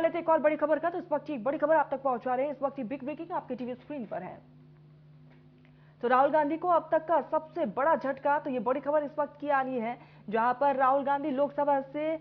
लेते हैं एक और बड़ी खबर का। तो इस वक्त की एक बड़ी खबर आप तक पहुंचा रहे हैं। इस वक्त की बिग ब्रेकिंग आपके टीवी स्क्रीन पर है। तो राहुल गांधी को अब तक का सबसे बड़ा झटका, तो ये बड़ी खबर इस वक्त की आ रही है, जहां पर राहुल गांधी लोकसभा से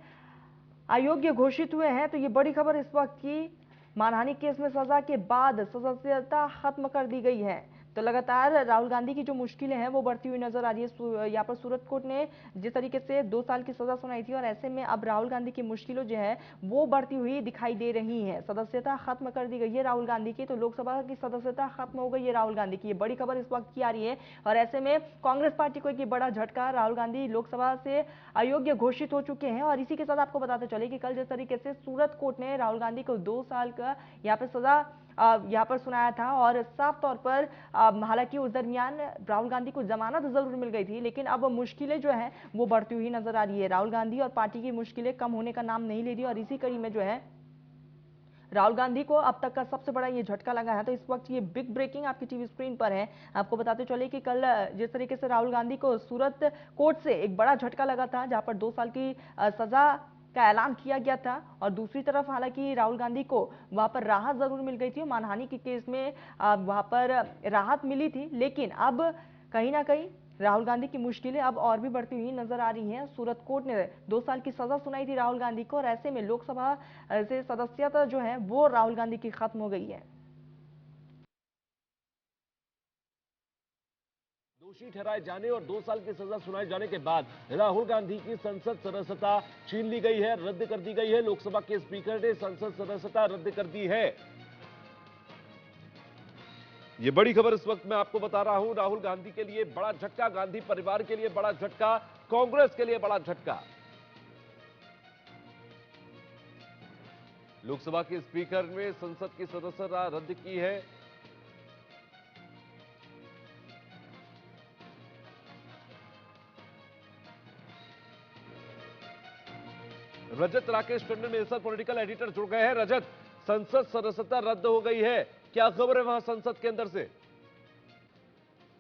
अयोग्य घोषित हुए हैं। तो ये बड़ी खबर इस वक्त की, मानहानि केस में सजा के बाद सदस्यता खत्म कर दी गई है। तो लगातार राहुल गांधी की जो मुश्किलें हैं वो बढ़ती हुई नजर आ रही है। यहाँ पर सूरत कोर्ट ने जिस तरीके से 2 साल की सजा सुनाई थी, और ऐसे में अब राहुल गांधी की मुश्किलें जो है वो बढ़ती हुई दिखाई दे रही हैं। सदस्यता खत्म कर दी गई है राहुल गांधी की, तो लोकसभा की सदस्यता खत्म हो गई है राहुल गांधी की। ये बड़ी खबर इस वक्त की आ रही है, और ऐसे में कांग्रेस पार्टी को एक बड़ा झटका, राहुल गांधी लोकसभा से अयोग्य घोषित हो चुके हैं। और इसी के साथ आपको बताते चले कि कल जिस तरीके से सूरत कोर्ट ने राहुल गांधी को 2 साल का यहाँ पर सजा यहाँ पर सुनाया था, और साफ तौर पर हालांकि उस दरमियान राहुल गांधी को जमानत जरूर मिल गई थी, लेकिन अब मुश्किलें जो है वो बढ़ती हुई नजर आ रही है। राहुल गांधी और पार्टी की मुश्किलें कम होने का नाम नहीं ले रही, और इसी कड़ी में जो है राहुल गांधी को अब तक का सबसे बड़ा ये झटका लगा है। तो इस वक्त ये बिग ब्रेकिंग आपकी टीवी स्क्रीन पर है। आपको बताते चले कि कल जिस तरीके से राहुल गांधी को सूरत कोर्ट से एक बड़ा झटका लगा था, जहां पर 2 साल की सजा का ऐलान किया गया था, और दूसरी तरफ हालांकि राहुल गांधी को वहां पर राहत जरूर मिल गई थी, मानहानि के केस में वहां पर राहत मिली थी। लेकिन अब कहीं ना कहीं राहुल गांधी की मुश्किलें अब और भी बढ़ती हुई नजर आ रही हैं। सूरत कोर्ट ने 2 साल की सजा सुनाई थी राहुल गांधी को, और ऐसे में लोकसभा से सदस्यता जो है वो राहुल गांधी की खत्म हो गई है। दोषी ठहराए जाने और 2 साल की सजा सुनाए जाने के बाद राहुल गांधी की संसद सदस्यता छीन ली गई है, रद्द कर दी गई है। लोकसभा के स्पीकर ने संसद सदस्यता रद्द कर दी है। यह बड़ी खबर इस वक्त मैं आपको बता रहा हूं। राहुल गांधी के लिए बड़ा झटका, गांधी परिवार के लिए बड़ा झटका, कांग्रेस के लिए बड़ा झटका। लोकसभा के स्पीकर ने संसद की सदस्यता रद्द की है। Rajat Rakesh Tandon minister political editor जुड़ गए हैं। रजत, संसद सदस्यता रद्द हो गई है, क्या खबर है वहां संसद के अंदर से?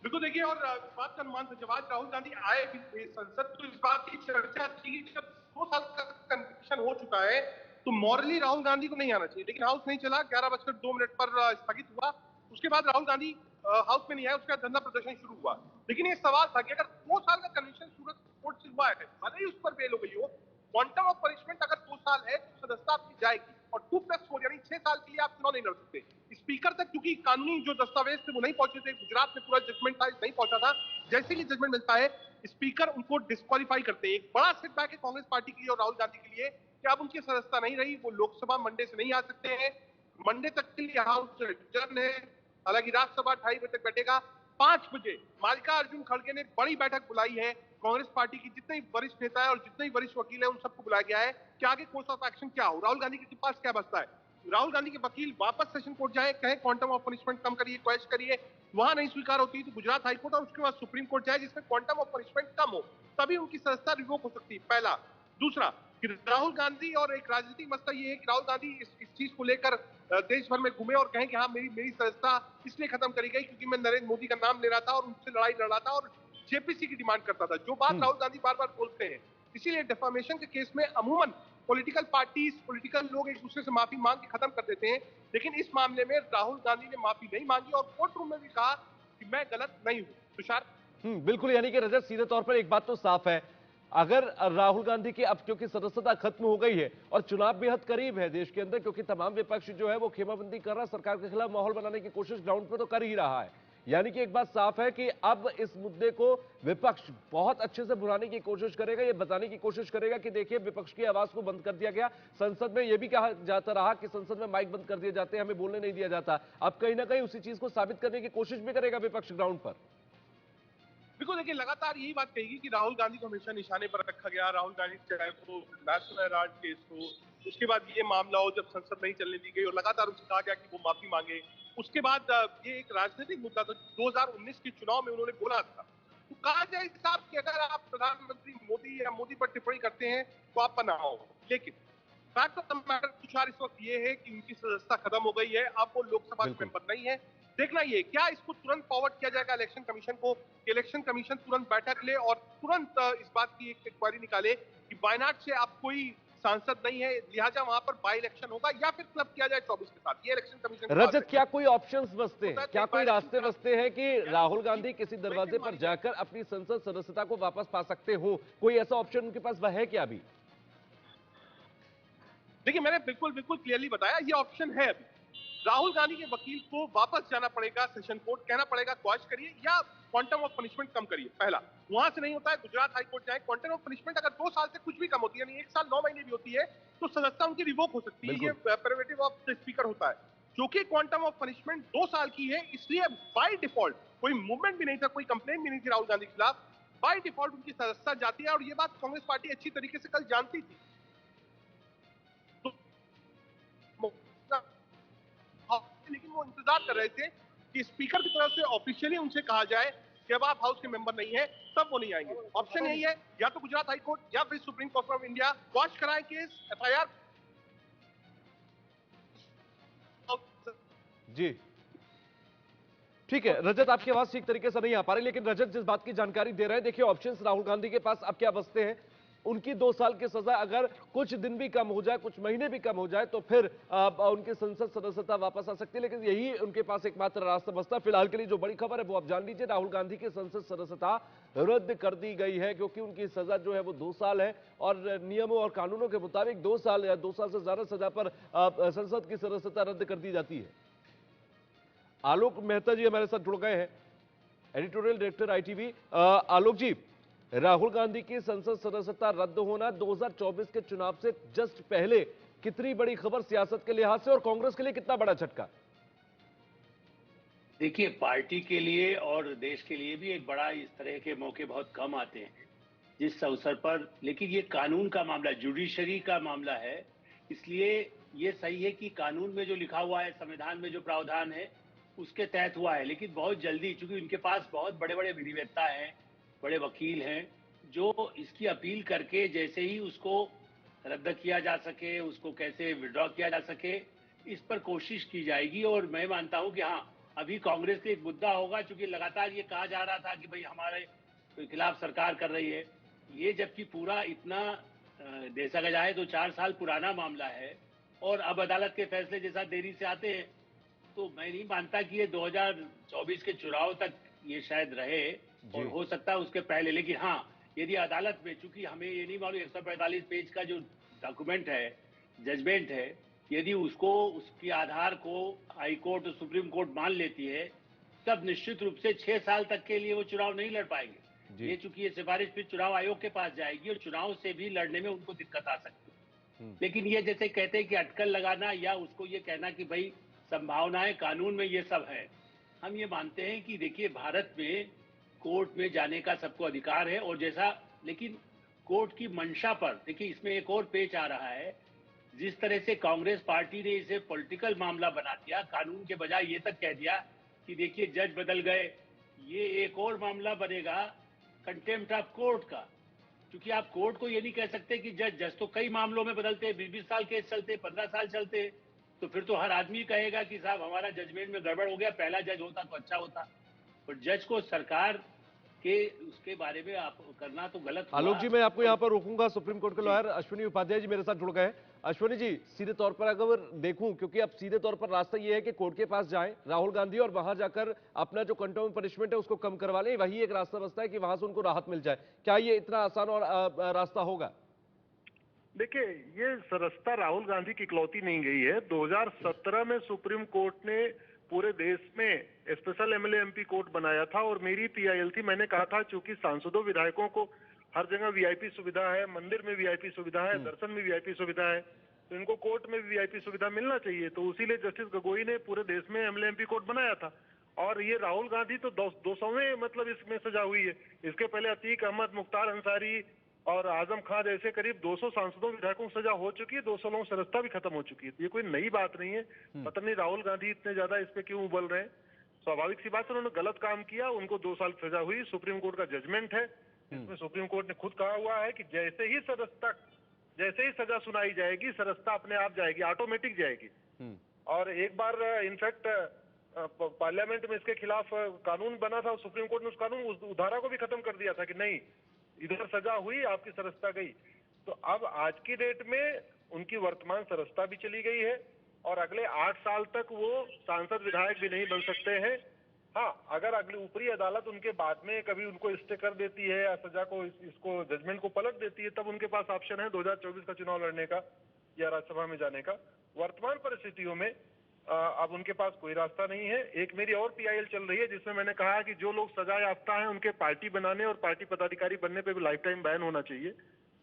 बिल्कुल देखिए, और इस बात का अनुमान था जब आज राहुल गांधी आए भी थे संसद, तो इस बात की चर्चा थी कि जब 2 साल का कन्विक्शन हो चुका है तो मॉरली राहुल गांधी को नहीं आना चाहिए। लेकिन हाउस नहीं चला, 11:02 पर स्थगित हुआ। उसके बाद राहुल गांधी हाउस में नहीं आया, उसका धरना प्रदर्शन शुरू हुआ। लेकिन ये सवाल था कि अगर 2 साल का कन्विक्शन सूरत कोर्ट से हुआ है, भले ही उस पर बेल हो गई हो, क्वांटम ऑफ पनिशमेंट अगर 2 साल है तो सदस्यता आपकी जाएगी, और 2+4 यानी 6 साल के लिए आप चुनाव नहीं लड़ सकते। स्पीकर तक क्योंकि कानूनी जो दस्तावेज थे वो नहीं पहुंचे थे, गुजरात में पूरा जजमेंट था, नहीं पहुंचा था। जैसे ही जजमेंट मिलता है स्पीकर उनको डिस्क्वालीफाई करते हैं। एक बड़ा सेटबैक है कांग्रेस पार्टी के लिए और राहुल गांधी के लिए कि अब उनकी सदस्यता नहीं रही, वो लोकसभा मंडे से नहीं आ सकते हैं। मंडे तक के लिए हाउस एडजर्न है। हालांकि राज्यसभा 2:30 बजे तक बैठेगा। 5 बजे मल्लिकार्जुन खड़गे ने बड़ी बैठक बुलाई है। कांग्रेस पार्टी की जितने वरिष्ठ नेता है और जितने वरिष्ठ वकील है उन सबको बुलाया गया है कि आगे कोर्स ऑफ एक्शन क्या हो, राहुल गांधी के पास क्या बचता है। राहुल गांधी के वकील वापस सेशन कोर्ट जाए, कहे क्वांटम ऑफ पनिशमेंट कम करिए, क्वेश्चन करिए, वहां नहीं स्वीकार होती तो गुजरात हाईकोर्ट और उसके बाद सुप्रीम कोर्ट जाए जिसमें क्वांटम ऑफ पनिशमेंट कम हो, तभी उनकी सदस्यता रिवोक हो सकती है। पहला। दूसरा कि राहुल गांधी, और एक राजनीतिक मसला ये है कि राहुल गांधी इस चीज को लेकर देश भर में घूमे और कहें कि हाँ मेरी सदस्यता इसलिए खत्म करी गई क्योंकि मैं नरेंद्र मोदी का नाम ले रहा था और उनसे लड़ाई लड़ रहा था और जेपीसी की डिमांड करता था, जो बात राहुल गांधी बार बार बोलते हैं। इसीलिए डिफामेशन के केस में अमूमन पॉलिटिकल पार्टीज, पॉलिटिकल लोग एक दूसरे से माफी मांग के खत्म कर देते हैं, लेकिन इस मामले में राहुल गांधी ने माफी नहीं मांगी और कोर्ट रूम में भी कहा कि मैं गलत नहीं हूं। तुषार, बिल्कुल, यानी कि रजत, सीधे तौर पर एक बात तो साफ है, अगर राहुल गांधी की अब क्योंकि सदस्यता खत्म हो गई है और चुनाव बेहद करीब है देश के अंदर, क्योंकि तमाम विपक्ष जो है वो खेमाबंदी कर रहा है, सरकार के खिलाफ माहौल बनाने की कोशिश ग्राउंड पर तो कर ही रहा है, यानी कि एक बात साफ है कि अब इस मुद्दे को विपक्ष बहुत अच्छे से भुनाने की कोशिश करेगा, ये बताने की कोशिश करेगा कि देखिए विपक्ष की आवाज को बंद कर दिया गया। संसद में यह भी कहा जाता रहा कि संसद में माइक बंद कर दिए जाते हैं, हमें बोलने नहीं दिया जाता। अब कहीं ना कहीं उसी चीज को साबित करने की कोशिश भी करेगा विपक्ष ग्राउंड पर। बिल्कुल देखिए, लगातार यही बात कहेगी कि राहुल गांधी को हमेशा निशाने पर रखा गया। राहुल गांधी चाहे वो नेशनल हेराल्ड केस हो, उसके बाद ये मामला हो जब संसद नहीं चलने दी गई और लगातार उनसे कहा गया कि वो माफी मांगे। उसके बाद ये एक राजनीतिक मुद्दा था, 2019 के चुनाव में उन्होंने बोला था। तो कहा जाए साहब कि अगर आप प्रधानमंत्री मोदी या मोदी पर टिप्पणी करते हैं तो आप पर ना हो, लेकिन fact of the matter Tushar इस वक्त ये है कि उनकी सदस्यता खत्म हो गई है, अब वो लोकसभा के मेंबर नहीं है। देखना ये क्या इसको तुरंत फॉरवर्ड किया जाएगा इलेक्शन कमीशन को, इलेक्शन कमीशन तुरंत बैठक ले और तुरंत इस बात की एक इंक्वायरी निकाले कि वायनाड से आप कोई सांसद नहीं है, लिहाजा वहां पर बाई इलेक्शन होगा या फिर क्लब किया जाए 24 के साथ। ये इलेक्शन कमीशन की बात रजत, है। क्या कोई ऑप्शंस बचते हैं, क्या कोई रास्ते बचते हैं कि राहुल गांधी किसी दरवाजे पर जाकर अपनी संसद सदस्यता को वापस पा सकते हो? कोई ऐसा ऑप्शन उनके पास है क्या अभी? देखिए, मैंने बिल्कुल बिल्कुल क्लियरली बताया, ये ऑप्शन है अभी। राहुल गांधी के वकील को वापस जाना पड़ेगा सेशन कोर्ट, कहना पड़ेगा क्वाश करिए या क्वांटम ऑफ पनिशमेंट कम करिए। पहला, वहां से नहीं होता है गुजरात हाई कोर्ट जाए। क्वांटम ऑफ पनिशमेंट अगर 2 साल से कुछ भी कम होती है, यानी 1 साल 9 महीने भी होती है, तो सदस्यता उनकी रिवोक हो सकती है। ये प्रेरोगेटिव ऑफ द स्पीकर होता है। क्योंकि क्वांटम ऑफ पनिशमेंट 2 साल की है, इसलिए बाय डिफॉल्ट कोई मूवमेंट भी नहीं था, कोई कंप्लेंट भी नहीं थी राहुल गांधी के खिलाफ, बाय डिफॉल्ट उनकी सदस्यता जाती है। और ये बात कांग्रेस पार्टी अच्छी तरीके से कल जानती थी। लेकिन वो इंतजार कर रहे थे कि स्पीकर की तरफ से ऑफिशियली उनसे कहा जाए कि अब आप हाउस के मेंबर नहीं है, तब वो नहीं आएंगे। ऑप्शन यही है, या तो गुजरात हाई कोर्ट या फिर supreme court of India quash कराएं केस, एफआईआर। जी ठीक है रजत, आपकी आवाज ठीक तरीके से नहीं आ पा रही, लेकिन रजत जिस बात की जानकारी दे रहे हैं, देखिए ऑप्शंस राहुल गांधी के पास अब क्या बचते हैं। उनकी 2 साल की सजा अगर कुछ दिन भी कम हो जाए, कुछ महीने भी कम हो जाए, तो फिर उनकी संसद सदस्यता वापस आ सकती है। लेकिन यही उनके पास एकमात्र रास्ता बचता है। फिलहाल के लिए जो बड़ी खबर है वो आप जान लीजिए, राहुल गांधी की संसद सदस्यता रद्द कर दी गई है, क्योंकि उनकी सजा जो है वो 2 साल है और नियमों और कानूनों के मुताबिक 2 साल या 2 साल से ज्यादा सजा पर संसद की सदस्यता रद्द कर दी जाती है। आलोक मेहता जी हमारे साथ जुड़ गए हैं, एडिटोरियल डायरेक्टर आईटीवी। आलोक जी, राहुल गांधी की संसद सदस्यता रद्द होना 2024 के चुनाव से जस्ट पहले कितनी बड़ी खबर सियासत के लिहाज से, और कांग्रेस के लिए कितना बड़ा झटका? देखिए, पार्टी के लिए और देश के लिए भी एक बड़ा, इस तरह के मौके बहुत कम आते हैं जिस अवसर पर। लेकिन ये कानून का मामला, जुडिशरी का मामला है, इसलिए ये सही है कि कानून में जो लिखा हुआ है, संविधान में जो प्रावधान है, उसके तहत हुआ है। लेकिन बहुत जल्दी, चूंकि उनके पास बहुत बड़े बड़े विधिवेत्ता हैं, बड़े वकील हैं, जो इसकी अपील करके जैसे ही उसको रद्द किया जा सके, उसको कैसे विड्रॉ किया जा सके, इस पर कोशिश की जाएगी। और मैं मानता हूं कि हाँ, अभी कांग्रेस के एक मुद्दा होगा, चूंकि लगातार ये कहा जा रहा था कि भाई हमारे खिलाफ सरकार कर रही है। ये जबकि पूरा इतना देखा जाए तो 4 साल पुराना मामला है, और अब अदालत के फैसले जैसा देरी से आते हैं, तो मैं नहीं मानता कि ये 2024 के चुनाव तक ये शायद रहे, और हो सकता है उसके पहले। लेकिन हाँ, यदि अदालत में, चूंकि हमें ये नहीं मालूम 145 पेज का जो डॉक्यूमेंट है, जजमेंट है, यदि उसको, उसके आधार को हाई कोर्ट और सुप्रीम कोर्ट मान लेती है, तब निश्चित रूप से 6 साल तक के लिए वो चुनाव नहीं लड़ पाएंगे। ये चूंकि ये सिफारिश फिर चुनाव आयोग के पास जाएगी, और चुनाव से भी लड़ने में उनको दिक्कत आ सकती है। लेकिन ये जैसे कहते हैं कि अटकल लगाना, या उसको ये कहना कि भाई संभावनाएं कानून में ये सब है, हम ये मानते हैं कि देखिए, भारत में कोर्ट में जाने का सबको अधिकार है। और जैसा, लेकिन कोर्ट की मंशा पर देखिए, इसमें एक और पेच आ रहा है। जिस तरह से कांग्रेस पार्टी ने इसे पॉलिटिकल मामला बना दिया, कानून के बजाय ये तक कह दिया कि देखिए जज बदल गए, ये एक और मामला बनेगा कंटेम्प्ट ऑफ कोर्ट का। क्योंकि आप कोर्ट को ये नहीं कह सकते कि जज तो कई मामलों में बदलते हैं, 20-20 साल केस चलते, 15 साल चलते, तो फिर तो हर आदमी कहेगा कि साहब हमारा जजमेंट में गड़बड़ हो गया, पहला जज होता तो अच्छा होता। और जज को सरकार के उसके बारे में आप करना तो गलत हुआ। आलोक जी, मैं आपको यहां पर रोकूंगा। सुप्रीम कोर्ट के लॉयर अश्विनी उपाध्याय जी मेरे साथ जुड़ गए हैं। अश्विनी जी, सीधे तौर पर अगर देखूं, क्योंकि अब सीधे तौर पर रास्ता यह है कि कोर्ट के पास जाएं राहुल गांधी, और वहां जाकर अपना जो कंटेम्प्ट पनिशमेंट है उसको कम करवा लें, वही एक रास्ता बचता है कि वहां से उनको राहत मिल जाए। क्या ये इतना आसान और रास्ता होगा? देखिए, ये सदस्यता राहुल गांधी की इकलौती नहीं गई है। 2017 में सुप्रीम कोर्ट ने पूरे देश में स्पेशल एमएलए एमपी कोर्ट बनाया था, और मेरी पीआईएल थी। मैंने कहा था चूंकि सांसदों विधायकों को हर जगह वीआईपी सुविधा है, मंदिर में वीआईपी सुविधा है, दर्शन में वीआईपी सुविधा है, तो इनको कोर्ट में भी वीआईपी सुविधा मिलना चाहिए। तो उसीलिए जस्टिस गोगोई ने पूरे देश में एमएलए एमपी कोर्ट बनाया था। और ये राहुल गांधी तो 200वें मतलब इसमें सजा हुई है। इसके पहले अतीक अहमद, मुख्तार अंसारी और आजम खान जैसे करीब 200 सांसदों विधायकों को सजा हो चुकी है, 200 लोगों सदस्यता भी खत्म हो चुकी है। ये कोई नई बात नहीं है। पता नहीं राहुल गांधी इतने ज्यादा इस पे क्यों उबल रहे हैं। स्वाभाविक सी बात है, उन्होंने गलत काम किया, उनको 2 साल सजा हुई। सुप्रीम कोर्ट का जजमेंट है, इसमें सुप्रीम कोर्ट ने खुद कहा हुआ है कि जैसे ही सजा सुनाई जाएगी, सदस्यता अपने आप जाएगी, ऑटोमेटिक जाएगी। और एक बार इनफैक्ट पार्लियामेंट में इसके खिलाफ कानून बना था, सुप्रीम कोर्ट ने उस कानून, उस धारा को भी खत्म कर दिया था कि नहीं, इधर सजा हुई, आपकी सदस्यता गई। तो अब आज की डेट में उनकी वर्तमान सदस्यता भी चली गई है और अगले 8 साल तक वो सांसद विधायक भी नहीं बन सकते हैं। हाँ, अगर अगली ऊपरी अदालत उनके बाद में कभी उनको स्टे कर देती है या सजा को इसको जजमेंट को पलट देती है, तब उनके पास ऑप्शन है 2024 का चुनाव लड़ने का या राज्यसभा में जाने का। वर्तमान परिस्थितियों में अब उनके पास कोई रास्ता नहीं है। एक मेरी और पीआईएल चल रही है जिसमें मैंने कहा कि जो लोग सजा याफ्ता हैं उनके पार्टी बनाने और पार्टी पदाधिकारी बनने पे भी लाइफ टाइम बैन होना चाहिए।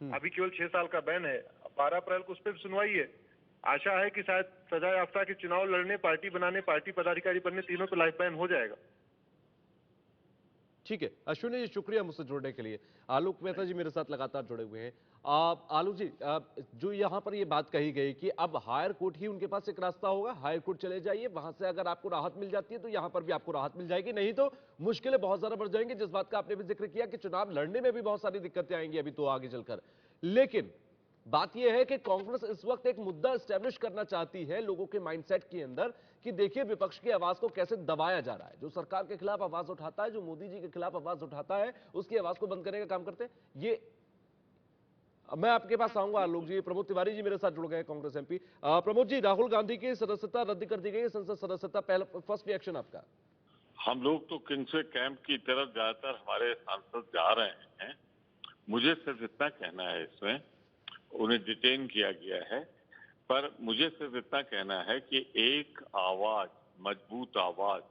अभी केवल 6 साल का बैन है। 12 अप्रैल को उस पर सुनवाई है। आशा है कि शायद सजा याफ्ता के चुनाव लड़ने, पार्टी बनाने, पार्टी पदाधिकारी बनने, तीनों पे लाइफ बैन हो जाएगा। ठीक है अश्विनी जी, शुक्रिया मुझसे जुड़ने के लिए। आलोक मेहता जी मेरे साथ लगातार जुड़े हुए हैं। आलोक जी, जो यहाँ पर ये बात कही गई कि अब हायर कोर्ट ही उनके पास एक रास्ता होगा, हायर कोर्ट चले जाइए, वहां से अगर आपको राहत मिल जाती है तो यहाँ पर भी आपको राहत मिल जाएगी, नहीं तो मुश्किलें बहुत ज्यादा बढ़ जाएंगी, जिस बात का आपने भी जिक्र किया कि चुनाव लड़ने में भी बहुत सारी दिक्कतें आएंगी अभी तो आगे चलकर। लेकिन बात यह है कि कांग्रेस इस वक्त एक मुद्दा एस्टेब्लिश करना चाहती है लोगों के माइंडसेट के अंदर कि देखिए विपक्ष की आवाज को कैसे दबाया जा रहा है। जो सरकार के खिलाफ आवाज उठाता है, जो मोदी जी के खिलाफ आवाज उठाता है, उसकी आवाज को बंद करने का काम करते हैं। ये मैं आपके पास आऊंगा आलोक जी। प्रमोद तिवारी जी मेरे साथ जुड़ गए, कांग्रेस एमपी। प्रमोद जी, राहुल गांधी की सदस्यता रद्द कर दी गई है, संसद सदस्यता, पहला फर्स्ट रिएक्शन आपका? हम लोग तो किंगस्वे कैंप की तरफ ज्यादातर हमारे सांसद जा रहे हैं। मुझे सिर्फ इतना कहना है, इसमें उन्हें डिटेन किया गया है, पर मुझे सिर्फ इतना कहना है कि एक आवाज, मजबूत आवाज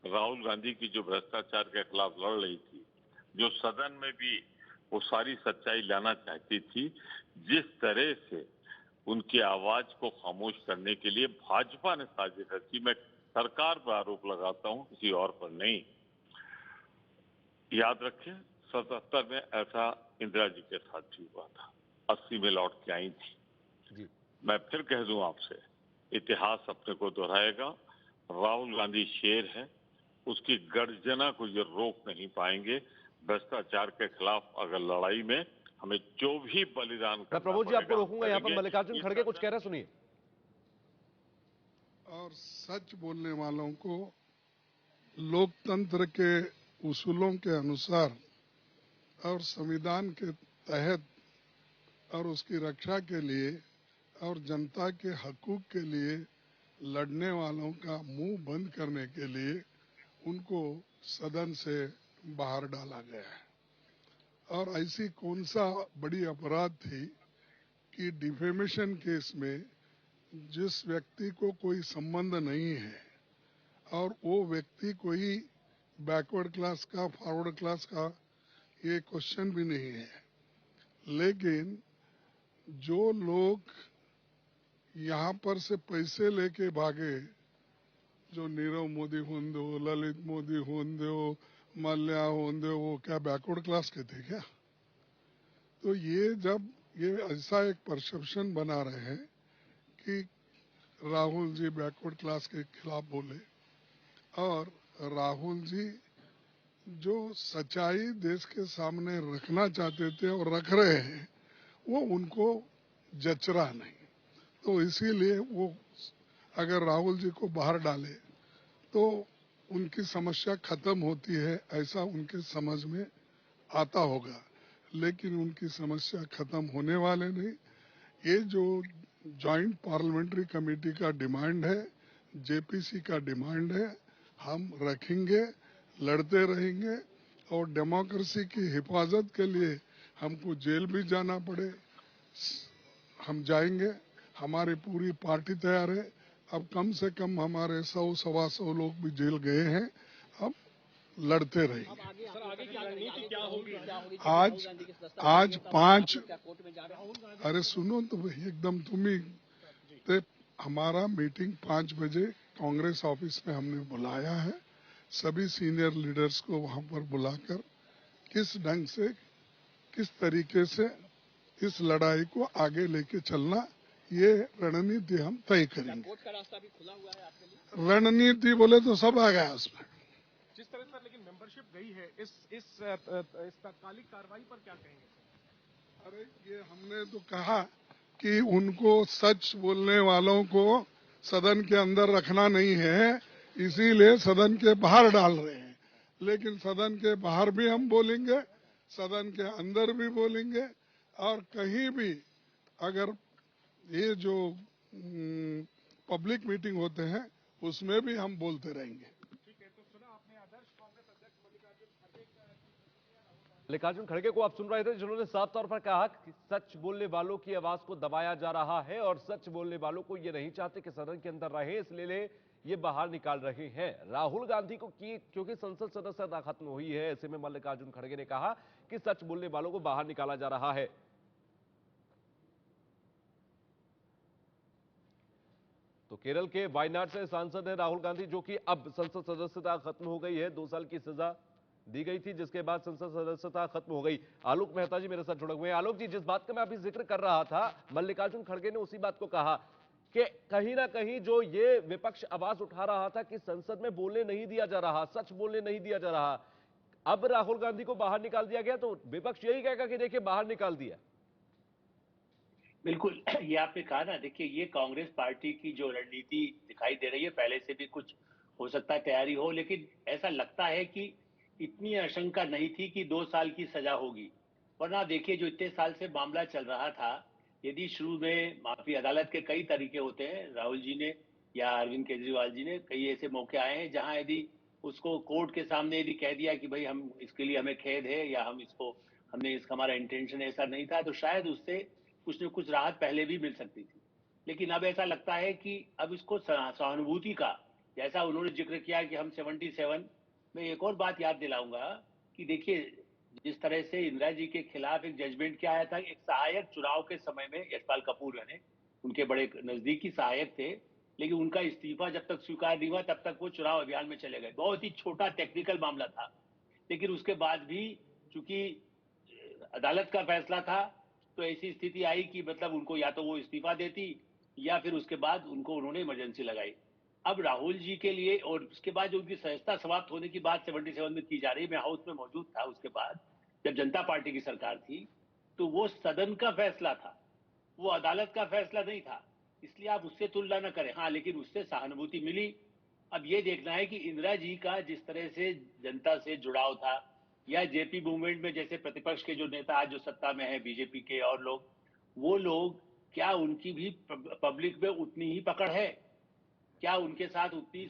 राहुल गांधी की जो भ्रष्टाचार के खिलाफ लड़ रही थी, जो सदन में भी वो सारी सच्चाई लाना चाहती थी, जिस तरह से उनकी आवाज को खामोश करने के लिए भाजपा ने साजिश रची। मैं सरकार पर आरोप लगाता हूं, किसी और पर नहीं। याद रखें 77 में ऐसा इंदिरा जी के साथ भी हुआ था, 80 में लौट के आई थी जी। मैं फिर कह दूं आपसे, इतिहास अपने को दोहराएगा। राहुल गांधी शेर है, उसकी गर्जना को ये रोक नहीं पाएंगे। भ्रष्टाचार के खिलाफ अगर लड़ाई में हमें जो भी बलिदान करना पड़ेगा। प्रभु जी आपको रोकूंगा यहाँ पर। मल्लिकार्जुन खड़गे कुछ कह रहे, सुनिए। और सच बोलने वालों को लोकतंत्र के उसूलों के अनुसार और संविधान के तहत और उसकी रक्षा के लिए और जनता के हकूक के लिए लड़ने वालों का मुंह बंद करने के लिए उनको सदन से बाहर डाला गया है। और ऐसी कौन सा बड़ी अपराध थी कि डिफेमेशन केस में जिस व्यक्ति को कोई संबंध नहीं है और वो व्यक्ति कोई बैकवर्ड क्लास का, फॉरवर्ड क्लास का, ये क्वेश्चन भी नहीं है, लेकिन जो लोग यहाँ पर से पैसे लेके भागे, जो नीरव मोदी होंदे हो, ललित मोदी होंदे हो, मल्ल्या होंदे हो, वो क्या बैकवर्ड क्लास के थे क्या? तो ये जब ये ऐसा एक परसेप्शन बना रहे हैं कि राहुल जी बैकवर्ड क्लास के खिलाफ बोले, और राहुल जी जो सच्चाई देश के सामने रखना चाहते थे और रख रहे हैं, वो उनको जच रहा नहीं। तो इसीलिए वो अगर राहुल जी को बाहर डाले तो उनकी समस्या खत्म होती है, ऐसा उनके समझ में आता होगा, लेकिन उनकी समस्या खत्म होने वाले नहीं। ये जो जॉइंट पार्लियामेंट्री कमेटी का डिमांड है, जेपीसी का डिमांड है, हम रखेंगे, लड़ते रहेंगे, और डेमोक्रेसी की हिफाजत के लिए हमको जेल भी जाना पड़े हम जाएंगे। हमारी पूरी पार्टी तैयार है। अब कम से कम हमारे 100-125 लोग भी जेल गए हैं, अब लड़ते रहेंगे। आज 5 अरे सुनो तो भाई, एकदम तुम्हें हमारा मीटिंग 5 बजे कांग्रेस ऑफिस में हमने बुलाया है। सभी सीनियर लीडर्स को वहां पर बुलाकर किस ढंग से, किस तरीके से इस लड़ाई को आगे लेके चलना, ये रणनीति हम तय करेंगे। कोर्ट का रास्ता भी खुला हुआ है आपके लिए? रणनीति बोले तो सब आ गया उसमें। जिस तरह से लेकिन मेंबरशिप गई है, इस तात्कालिक कार्रवाई पर क्या कहेंगे? अरे ये हमने तो कहा कि उनको सच बोलने वालों को सदन के अंदर रखना नहीं है, इसीलिए सदन के बाहर डाल रहे हैं। लेकिन सदन के बाहर भी हम बोलेंगे, सदन के अंदर भी बोलेंगे, और कहीं भी अगर ये जो पब्लिक मीटिंग होते हैं उसमें भी हम बोलते रहेंगे। मल्लिकार्जुन खड़गे को आप सुन रहे थे, जिन्होंने साफ तौर पर कहा कि सच बोलने वालों की आवाज को दबाया जा रहा है और सच बोलने वालों को ये नहीं चाहते कि सदन के अंदर रहे, इसलिए ये बाहर निकाल रहे हैं। राहुल गांधी को क्योंकि संसद सदस्यता खत्म हुई है, ऐसे में मल्लिकार्जुन खड़गे ने कहा कि सच बोलने वालों को बाहर निकाला जा रहा है। तो केरल के वायनाड से सांसद है राहुल गांधी, जो कि अब संसद सदस्यता खत्म हो गई है, 2 साल की सजा दी गई थी, जिसके बाद संसद सदस्यता खत्म हो गई। आलोक मेहता जी मेरे साथ जुड़े हुए हैं। आलोक जी, जिस बात का मैं अभी जिक्र कर रहा था, मल्लिकार्जुन खड़गे ने उसी बात को कहा कि कहीं ना कहीं जो ये विपक्ष आवाज उठा रहा था कि संसद में बोलने नहीं दिया जा रहा, सच बोलने नहीं दिया जा रहा, अब राहुल गांधी को बाहर निकाल दिया गया, तो विपक्ष यही कहेगा कि देखिए बाहर निकाल दिया। बिल्कुल, ये आपने कहा ना, देखिए ये कांग्रेस पार्टी की जो रणनीति दिखाई दे रही है, पहले से भी कुछ हो सकता है तैयारी हो, लेकिन ऐसा लगता है कि इतनी आशंका नहीं थी कि 2 साल की सजा होगी। वरना देखिए, जो इतने साल से मामला चल रहा था, यदि शुरू में माफी अदालत के कई तरीके होते हैं, राहुल जी ने या अरविंद केजरीवाल जी ने कई ऐसे मौके आए हैं जहां यदि उसको कोर्ट के सामने यदि कह दिया कि भाई हम इसके लिए हमें खेद है या हम इसको हमने इसका हमारा इंटेंशन ऐसा नहीं था, तो शायद उससे कुछ न कुछ राहत पहले भी मिल सकती थी। लेकिन अब ऐसा लगता है कि अब इसको सहानुभूति का, जैसा उन्होंने जिक्र किया कि हम 77, मैं एक और बात याद दिलाऊंगा कि देखिए, जिस तरह से इंदिरा जी के खिलाफ एक जजमेंट क्या आया था, एक सहायक चुनाव के समय में यशपाल कपूर यानी उनके बड़े नजदीकी सहायक थे, लेकिन उनका इस्तीफा जब तक स्वीकार नहीं हुआ तब तक वो चुनाव अभियान में चले गए। बहुत ही छोटा टेक्निकल मामला था, लेकिन उसके बाद भी चूंकि अदालत का फैसला था, तो ऐसी स्थिति आई कि मतलब उनको या तो वो इस्तीफा देती या फिर उसके बाद उनको उन्होंने इमरजेंसी लगाई। अब राहुल जी के लिए, और उसके बाद जो उनकी सदस्यता समाप्त होने की बात 77 में की जा रही है, मैं हाउस में मौजूद था उसके बाद, जब जनता पार्टी की सरकार थी, तो वो सदन का फैसला था, वो अदालत का फैसला नहीं था। इसलिए आप उससे तुलना न करें। हाँ, लेकिन उससे सहानुभूति मिली। अब ये देखना है कि इंदिरा जी का जिस तरह से जनता से जुड़ाव था, या जेपी मूवमेंट में जैसे प्रतिपक्ष के जो नेता आज जो सत्ता में है, बीजेपी के और लोग, वो लोग, क्या उनकी भी पब्लिक में उतनी ही पकड़ है? क्या उनके साथ उतनी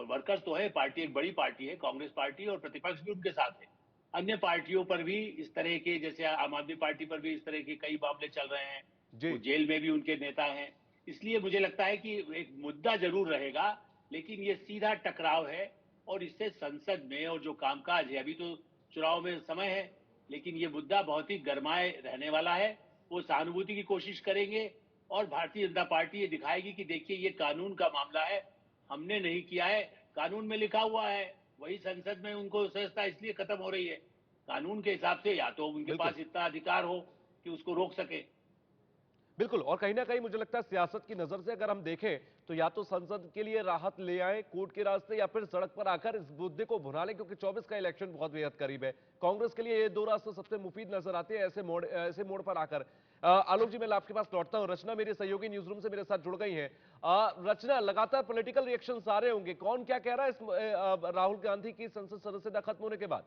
वर्कर्स तो है, पार्टी एक बड़ी पार्टी है कांग्रेस पार्टी, और प्रतिपक्ष भी उनके साथ है। अन्य पार्टियों पर भी इस तरह के, जैसे आम आदमी पार्टी पर भी इस तरह के कई मामले चल रहे हैं, जी वो जेल में भी उनके नेता हैं। इसलिए मुझे लगता है कि एक मुद्दा जरूर रहेगा, लेकिन ये सीधा टकराव है, और इससे संसद में और जो कामकाज है, अभी तो चुनाव में समय है, लेकिन ये मुद्दा बहुत ही गरमाए रहने वाला है। वो सहानुभूति की कोशिश करेंगे, और भारतीय जनता पार्टी ये दिखाएगी कि देखिए ये कानून का मामला है, हमने नहीं किया है, कानून में लिखा हुआ है। वही संसद में उनको सदस्यता इसलिए खत्म हो रही है, कानून के हिसाब से या तो उनके बिल्कुल पास इतना अधिकार हो कि उसको रोक सके। बिल्कुल, और कहीं ना कहीं मुझे लगता है सियासत की नजर से अगर हम देखें तो या तो संसद के लिए राहत ले आए कोर्ट के रास्ते, या फिर सड़क पर आकर इस मुद्दे को भुना लें, क्योंकि 24 का इलेक्शन बहुत बेहद करीब है। कांग्रेस के लिए ये 2 रास्ते सबसे मुफीद नजर आते हैं ऐसे मोड़ पर आकर। आलोक जी, मैं आपके पास लौटता हूं। रचना मेरी सहयोगी न्यूज रूम से मेरे साथ जुड़ गई हैं। रचना, लगातार पॉलिटिकल रिएक्शन आ रहे होंगे, कौन क्या कह रहा है इस राहुल गांधी की संसद सदस्यता खत्म होने के बाद?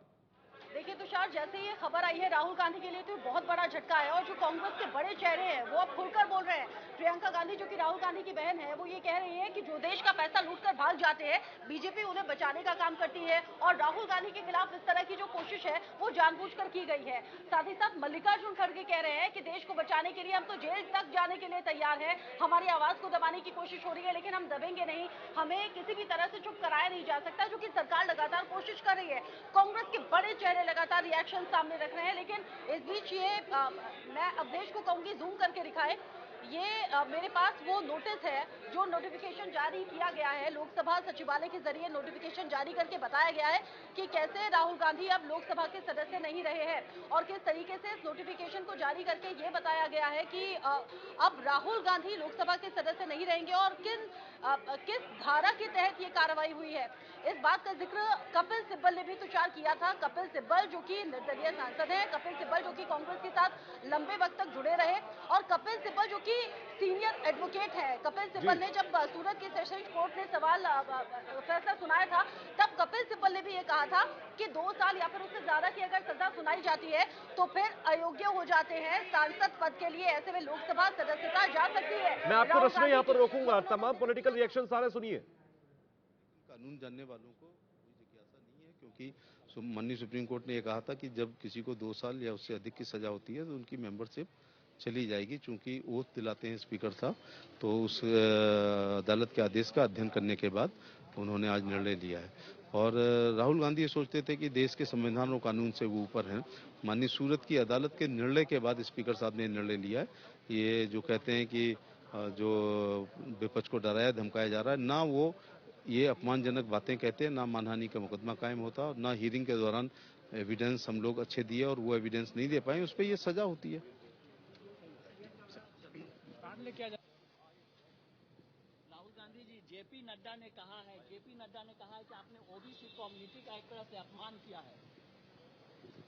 देखिए तुषार, जैसे ये खबर आई है राहुल गांधी के लिए तो बहुत बड़ा झटका है, और जो कांग्रेस के बड़े चेहरे हैं वो अब खुलकर बोल रहे हैं। प्रियंका गांधी, जो कि राहुल गांधी की बहन है, वो ये कह रही है कि जो देश का पैसा लूटकर भाग जाते हैं, बीजेपी उन्हें बचाने का काम करती है, और राहुल गांधी के खिलाफ इस तरह की जो कोशिश है वो जानबूझकर की गई है। साथ ही साथ मल्लिकार्जुन खड़गे कह रहे हैं कि देश को बचाने के लिए हम तो जेल तक जाने के लिए तैयार है, हमारी आवाज को दबाने की कोशिश हो रही है लेकिन हम दबेंगे नहीं, हमें किसी भी तरह से चुप कराया नहीं जा सकता, जो कि सरकार लगातार कोशिश कर रही है। कांग्रेस के बड़े चेहरे लगातार रिएक्शन सामने रख रहे हैं, लेकिन इस बीच ये मैं अवधेश को कहूंगी जूम करके दिखाए। ये मेरे पास वो नोटिस है जो नोटिफिकेशन जारी किया गया है, लोकसभा सचिवालय के जरिए नोटिफिकेशन जारी करके बताया गया है कि कैसे राहुल गांधी अब लोकसभा के सदस्य नहीं रहे हैं, और किस तरीके से इस नोटिफिकेशन को जारी करके ये बताया गया है कि अब राहुल गांधी लोकसभा के सदस्य नहीं रहेंगे, और किन किस धारा के तहत ये कार्रवाई हुई है, इस बात का जिक्र कपिल सिब्बल ने भी तुषार किया था। कपिल सिब्बल जो कि निर्दलीय सांसद हैं, कपिल सिब्बल जो कि कांग्रेस के साथ लंबे वक्त तक जुड़े रहे, और कपिल सिब्बल जो कि सीनियर एडवोकेट है। कपिल सिब्बल ने जब सूरत की सेशंस कोर्ट ने फैसला सुनाया था, तब कपिल सिब्बल ने भी ये कहा था कि 2 साल या फिर उससे ज्यादा की अगर सजा सुनाई जाती है तो फिर अयोग्य हो जाते हैं सांसद पद के लिए, ऐसे में लोकसभा सदस्यता जा सकती है। मैं आपको रचना यहाँ पर रोकूंगा, तमाम पॉलिटिकल रिएक्शन सारे सुनिए। कानून जानने वालों को कोई जिज्ञासा नहीं है, क्योंकि माननीय सुप्रीम कोर्ट ने यह कहा था कि जब किसी को 2 साल या उससे अधिक की सजा होती है तो उनकी मेंबरशिप चली जाएगी। चूंकि ओथ दिलाते हैं स्पीकर साहब, तो उस अदालत के आदेश का अध्ययन करने के बाद उन्होंने आज निर्णय लिया है। और राहुल गांधी ये सोचते थे कि देश के संविधान और कानून से वो ऊपर हैं। माननीय सूरत की अदालत के निर्णय के बाद स्पीकर साहब ने निर्णय लिया है। ये जो कहते हैं कि जो विपक्ष को डराया धमकाया जा रहा है, ना वो ये अपमानजनक बातें कहते हैं, ना मानहानि का मुकदमा कायम होता, और ना हियरिंग के दौरान एविडेंस हम लोग अच्छे दिए और वो एविडेंस नहीं दे पाए, उस पर ये सजा होती है। राहुल गांधी जी, जेपी नड्डा ने कहा है कि आपने ओबीसी कम्युनिटी का एक तरह से अपमान किया है।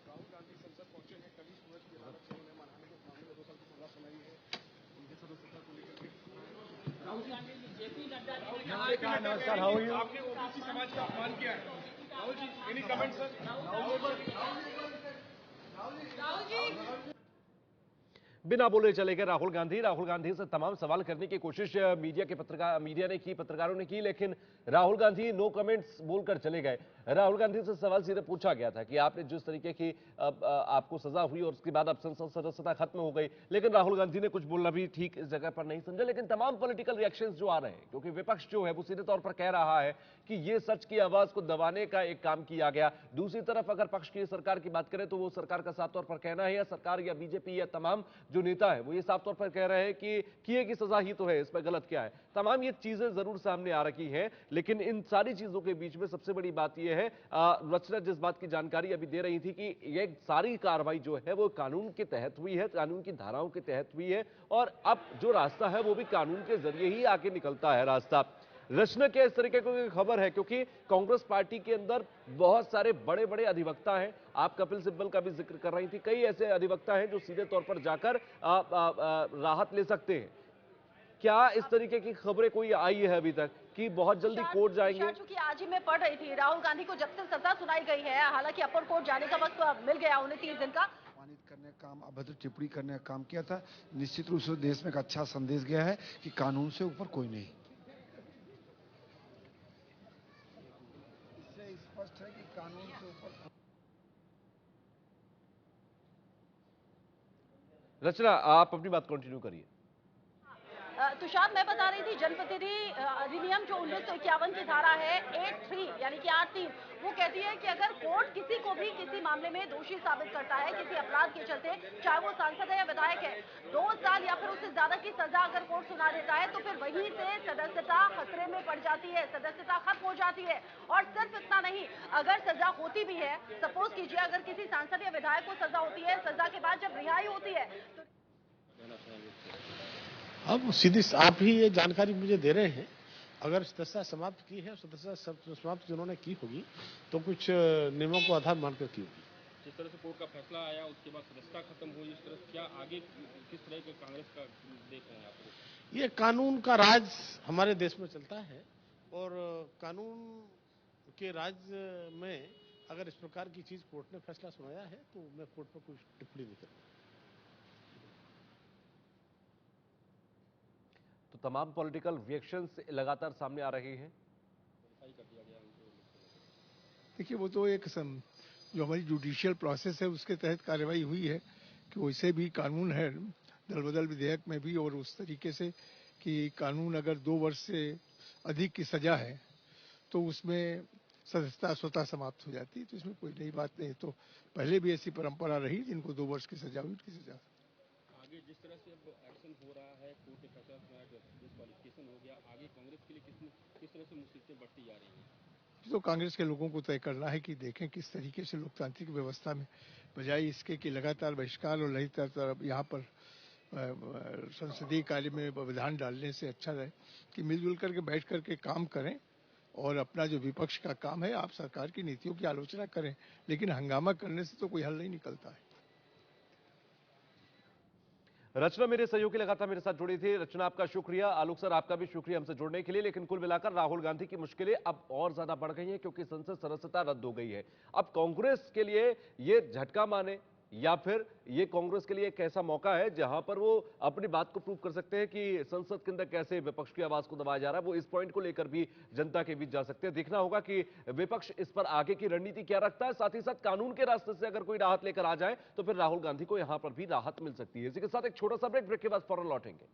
राहुल गांधी संसद पहुंचे हैं, कल ही सूरत की अदालत से उन्हें मानहानि के मामले में 2 साल की सजा सुनाई है। उनके सदस्यता को लेकर राहुल गांधी जी, जेपी नड्डा जी ने कहा, नमस्कार, हाउ आर यू? आपने ओबीसी समाज का अपमान किया है। Rahul ji, any comment sir? Rahul ji बिना बोले चले गए राहुल गांधी से तमाम सवाल करने की कोशिश मीडिया ने की, पत्रकारों ने की, लेकिन राहुल गांधी नो कमेंट्स बोलकर चले गए। राहुल गांधी से सवाल सीधे पूछा गया था कि आपने जिस तरीके की आपको सजा हुई और उसके बाद अब संसद सदस्यता खत्म हो गई, लेकिन राहुल गांधी ने कुछ बोलना भी ठीक इस जगह पर नहीं समझा। लेकिन तमाम पॉलिटिकल रिएक्शंस जो आ रहे हैं, क्योंकि विपक्ष जो है वो सीधे तौर पर कह रहा है कि ये सच की आवाज को दबाने का एक काम किया गया। दूसरी तरफ अगर पक्ष की सरकार की बात करें तो वो सरकार का साफ तौर पर कहना है, या सरकार या बीजेपी या तमाम जो नेता है वो ये साफ तौर पर कह रहे हैं कि किए की सजा ही तो है, इसमें गलत क्या है। तमाम ये चीजें जरूर सामने आ रही हैं, लेकिन इन सारी चीजों के बीच में सबसे बड़ी बात यह है, रचना जिस बात की जानकारी अभी दे रही थी कि ये सारी कार्रवाई जो है वो कानून के तहत हुई है, कानून की धाराओं के तहत हुई है, और अब जो रास्ता है वो भी कानून के जरिए ही आके निकलता है रास्ता। रचना क्या इस तरीके की खबर है, क्योंकि कांग्रेस पार्टी के अंदर बहुत सारे बड़े बड़े अधिवक्ता हैं। आप कपिल सिब्बल का भी जिक्र कर रही थी, कई ऐसे अधिवक्ता हैं जो सीधे तौर पर जाकर राहत ले सकते हैं। क्या इस तरीके की खबरें कोई आई है अभी तक कि बहुत जल्दी कोर्ट जाएंगे? चूंकि आज ही मैं पढ़ रही थी, राहुल गांधी को जब से सजा सुनाई गई है, हालांकि अपर कोर्ट जाने का वक्त मिल गया उन्हें 30 दिन का, अपमानित करने का काम, अभद्र टिप्पणी करने का काम किया था। निश्चित रूप से देश में एक अच्छा संदेश गया है कि कानून से ऊपर कोई नहीं। इससे स्पष्ट है कि कानून से ऊपर। रचना, आप अपनी बात कंटिन्यू करिए। तुषार, मैं बता रही थी जनप्रतिनिधि अधिनियम जो 1951 की धारा है 8(3) यानी कि 8(3), वो कहती है कि अगर कोर्ट किसी को भी किसी मामले में दोषी साबित करता है किसी अपराध के चलते, चाहे वो सांसद है या विधायक है, 2 साल या फिर उससे ज्यादा की सजा अगर कोर्ट सुना देता है तो फिर वहीं से सदस्यता खतरे में पड़ जाती है, सदस्यता खत्म हो जाती है। और सिर्फ इतना नहीं, अगर सजा होती भी है, सपोज कीजिए अगर किसी सांसद या विधायक को सजा होती है, सजा के बाद जब रिहाई होती है तो अब सीधी आप ही ये जानकारी मुझे दे रहे हैं। अगर सदस्यता समाप्त की है, सदस्यता समाप्त जिन्होंने की होगी तो कुछ नियमों को आधार मानकर की होगी। जिस तरह से कोर्ट का फैसला आया उसके बाद सदस्यता खत्म हुई, इस तरह क्या आगे किस तरह के कांग्रेस का देख रहे हैं आप? ये कानून का राज हमारे देश में चलता है, और कानून के राज में अगर इस प्रकार की चीज कोर्ट ने फैसला सुनाया है तो मैं कोर्ट पर कुछ टिप्पणी नहीं करूँगा। तो तमाम पॉलिटिकल रिएक्शंस लगातार सामने आ रही हैं। देखिए, वो तो एक जो हमारी जुडिशियल प्रोसेस है उसके तहत कार्रवाई हुई है कि वैसे भी कानून है दल बदल विधेयक में भी, और उस तरीके से कि कानून अगर 2 वर्ष से अधिक की सजा है तो उसमें सदस्यता स्वतः समाप्त हो जाती है, तो इसमें कोई नई बात नहीं। तो पहले भी ऐसी परंपरा रही, जिनको 2 वर्ष की सजा हुई उनकी सजा। आगे जिस तरह से अब एक्शन हो रहा है, कोर्ट ने फैसला सुनाया, डिस्क्वालिफिकेशन हो गया, आगे कांग्रेस के लिए किस तरह से मुसीबतें बढ़ती जा रही हैं? तो कांग्रेस के लोगों को तय करना है कि देखें किस तरीके से लोकतांत्रिक व्यवस्था में, बजाय इसके कि लगातार बहिष्कार और लगातार यहाँ पर संसदीय कार्य में व्यवधान डालने से अच्छा है कि मिलजुल करके बैठ करके काम करें और अपना जो विपक्ष का काम है आप सरकार की नीतियों की आलोचना करें, लेकिन हंगामा करने से तो कोई हल नहीं निकलता है। रचना मेरे सहयोगी लगातार मेरे साथ जुड़ी थी। रचना, आपका शुक्रिया। आलोक सर, आपका भी शुक्रिया हमसे जुड़ने के लिए। लेकिन कुल मिलाकर राहुल गांधी की मुश्किलें अब और ज्यादा बढ़ गई हैं क्योंकि संसद सदस्यता रद्द हो गई है। अब कांग्रेस के लिए ये झटका माने या फिर ये कांग्रेस के लिए एक ऐसा मौका है जहां पर वो अपनी बात को प्रूव कर सकते हैं कि संसद के अंदर कैसे विपक्ष की आवाज को दबाया जा रहा है। वो इस पॉइंट को लेकर भी जनता के बीच जा सकते हैं। देखना होगा कि विपक्ष इस पर आगे की रणनीति क्या रखता है। साथ ही साथ कानून के रास्ते से अगर कोई राहत लेकर आ जाए तो फिर राहुल गांधी को यहां पर भी राहत मिल सकती है। इसी के साथ एक छोटा सा ब्रेक के बाद फौरन लौटेंगे।